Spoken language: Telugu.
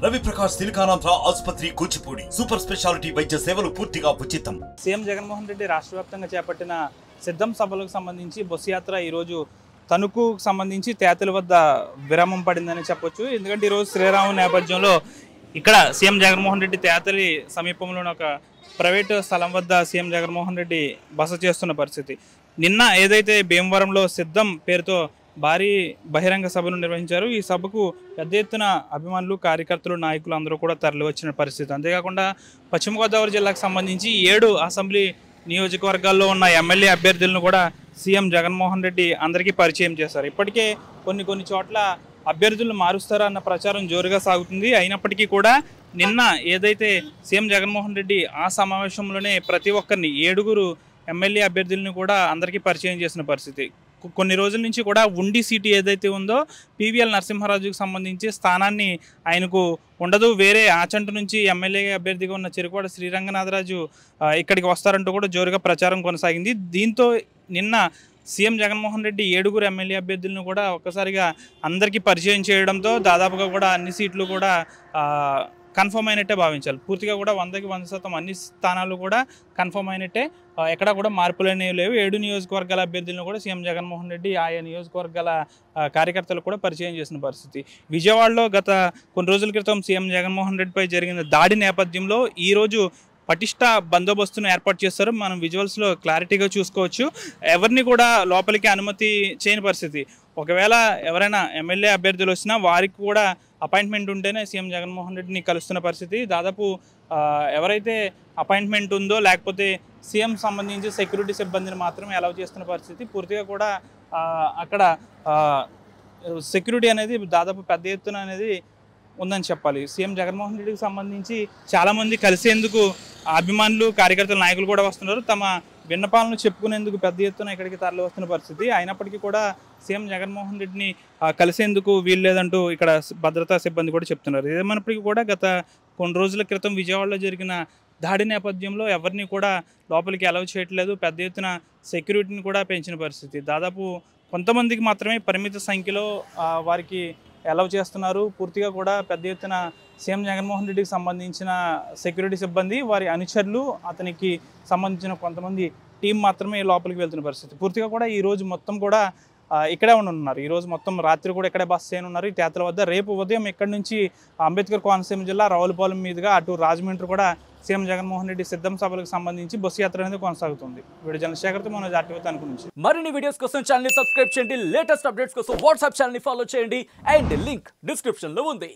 రవి ప్రకాష్ సిలికానాంధ్ర ఆసుపత్రి కూచిపూడి సూపర్ స్పెషాలిటీ వైద్య సేవలు పూర్తిగా ఉచితం. సీఎం జగన్మోహన్ రెడ్డి రాష్ట్ర వ్యాప్తంగా చేపట్టిన సిద్ధం సభలకు సంబంధించి బస్సు యాత్ర ఈరోజు తణుకు సంబంధించి తేతల వద్ద విరామం పడిందని చెప్పొచ్చు. ఎందుకంటే ఈరోజు శ్రీరామ నేపథ్యంలో ఇక్కడ సీఎం జగన్మోహన్ రెడ్డి తేతలి సమీపంలోని ఒక ప్రైవేటు స్థలం వద్ద సీఎం జగన్మోహన్ రెడ్డి బస చేస్తున్న పరిస్థితి. నిన్న ఏదైతే భీమవరంలో సిద్ధం పేరుతో భారీ బహిరంగ సభను నిర్వహించారు. ఈ సభకు పెద్ద ఎత్తున అభిమానులు, కార్యకర్తలు, నాయకులు అందరూ కూడా తరలి వచ్చిన పరిస్థితి. అంతేకాకుండా పశ్చిమ గోదావరి జిల్లాకు సంబంధించి 7 అసెంబ్లీ నియోజకవర్గాల్లో ఉన్న ఎమ్మెల్యే అభ్యర్థులను కూడా సీఎం జగన్మోహన్ రెడ్డి అందరికీ పరిచయం చేశారు. ఇప్పటికే కొన్ని చోట్ల అభ్యర్థులను మారుస్తారా అన్న ప్రచారం జోరుగా సాగుతుంది. అయినప్పటికీ కూడా నిన్న ఏదైతే సీఎం జగన్మోహన్ రెడ్డి ఆ సమావేశంలోనే ప్రతి ఒక్కరిని 7 ఎమ్మెల్యే అభ్యర్థులను కూడా అందరికీ పరిచయం చేసిన పరిస్థితి. కొన్ని రోజుల నుంచి కూడా ఉండి సీటు ఏదైతే ఉందో పివిఎల్ నరసింహారాజుకు సంబంధించి స్థానాన్ని ఆయనకు ఉండదు, వేరే ఆచంట నుంచి ఎమ్మెల్యే అభ్యర్థిగా ఉన్న చెరుకువాడ శ్రీరంగనాథరాజు ఇక్కడికి వస్తారంటూ కూడా జోరుగా ప్రచారం కొనసాగింది. దీంతో నిన్న సీఎం జగన్మోహన్ రెడ్డి 7 ఎమ్మెల్యే అభ్యర్థులను కూడా ఒక్కసారిగా అందరికీ పరిచయం చేయడంతో దాదాపుగా కూడా అన్ని సీట్లు కూడా కన్ఫర్మ్ అయినట్టే భావించాలి. పూర్తిగా కూడా 100కి 100% అన్ని స్థానాలు కూడా కన్ఫర్మ్ అయినట్టే, ఎక్కడ కూడా మార్పులు అనేవి లేవు. 7 నియోజకవర్గాల అభ్యర్థులను కూడా సీఎం జగన్మోహన్ రెడ్డి ఆయా నియోజకవర్గాల కార్యకర్తలకు కూడా పరిచయం చేసిన పరిస్థితి. విజయవాడలో గత కొన్ని రోజుల క్రితం సీఎం జగన్మోహన్ రెడ్డిపై జరిగిన దాడి నేపథ్యంలో ఈరోజు పటిష్ట బందోబస్తును ఏర్పాటు చేస్తారు. మనం విజువల్స్లో క్లారిటీగా చూసుకోవచ్చు. ఎవరిని కూడా లోపలికి అనుమతి చేయని పరిస్థితి. ఒకవేళ ఎవరైనా ఎమ్మెల్యే అభ్యర్థులు వచ్చినా వారికి కూడా అపాయింట్మెంట్ ఉంటేనే సీఎం జగన్మోహన్ రెడ్డిని కలుస్తున్న పరిస్థితి. దాదాపు ఎవరైతే అపాయింట్మెంట్ ఉందో లేకపోతే సీఎం సంబంధించి సెక్యూరిటీ సిబ్బందిని మాత్రమే అలౌ చేస్తున్న పరిస్థితి. పూర్తిగా కూడా అక్కడ సెక్యూరిటీ అనేది దాదాపు పెద్ద ఎత్తున అనేది ఉందని చెప్పాలి. సీఎం జగన్మోహన్ రెడ్డికి సంబంధించి చాలామంది కలిసేందుకు అభిమానులు, కార్యకర్తలు, నాయకులు కూడా వస్తున్నారు. తమ విన్నపాలను చెప్పుకునేందుకు పెద్ద ఎత్తున ఇక్కడికి తరలి వస్తున్న పరిస్థితి. అయినప్పటికీ కూడా సీఎం జగన్మోహన్ రెడ్డిని కలిసేందుకు వీల్లేదంటూ ఇక్కడ భద్రతా సిబ్బంది కూడా చెప్తున్నారు. ఏదేమైనప్పటికీ కూడా గత కొన్ని రోజుల క్రితం విజయవాడలో జరిగిన దాడి నేపథ్యంలో ఎవరిని కూడా లోపలికి అలౌ చేయట్లేదు. పెద్ద ఎత్తున సెక్యూరిటీని కూడా పెంచిన పరిస్థితి. దాదాపు కొంతమందికి మాత్రమే పరిమిత సంఖ్యలో వారికి అలౌ చేస్తున్నారు. పూర్తిగా కూడా పెద్ద ఎత్తున సీఎం జగన్మోహన్ రెడ్డికి సంబంధించిన సెక్యూరిటీ సిబ్బంది, వారి అనుచరులు, అతనికి సంబంధించిన కొంతమంది టీం మాత్రమే లోపలికి వెళ్తున్న పరిస్థితి. పూర్తిగా కూడా ఈరోజు మొత్తం కూడా ఇక్కడే ఉన్నారు. ఈరోజు మొత్తం రాత్రి కూడా ఇక్కడే బస్ చేయనున్నారు ఈ తేతల వద్ద. రేపు ఉదయం ఇక్కడి నుంచి అంబేద్కర్ కోనసీమ జిల్లా రావులపాలెం మీదుగా అటు రాజమండ్రి కూడా సీఎం జగన్మోహన్ రెడ్డి సిద్ధం సభలకు సంబంధించి బస్సు యాత్ర అనేది కొనసాగుతుంది. వీడియో జనశేఖర్తో మన జాతీయ తణుకు నుంచి. మరిన్ని వీడియోస్ కోసం ఛానల్ ని సబ్స్క్రైబ్ చేయండి. లేటెస్ట్ అప్డేట్స్ కోసం వాట్సాప్ ఛానల్ ని ఫాలో చేయండి. అండ్ లింక్ డిస్క్రిప్షన్ లో ఉంది.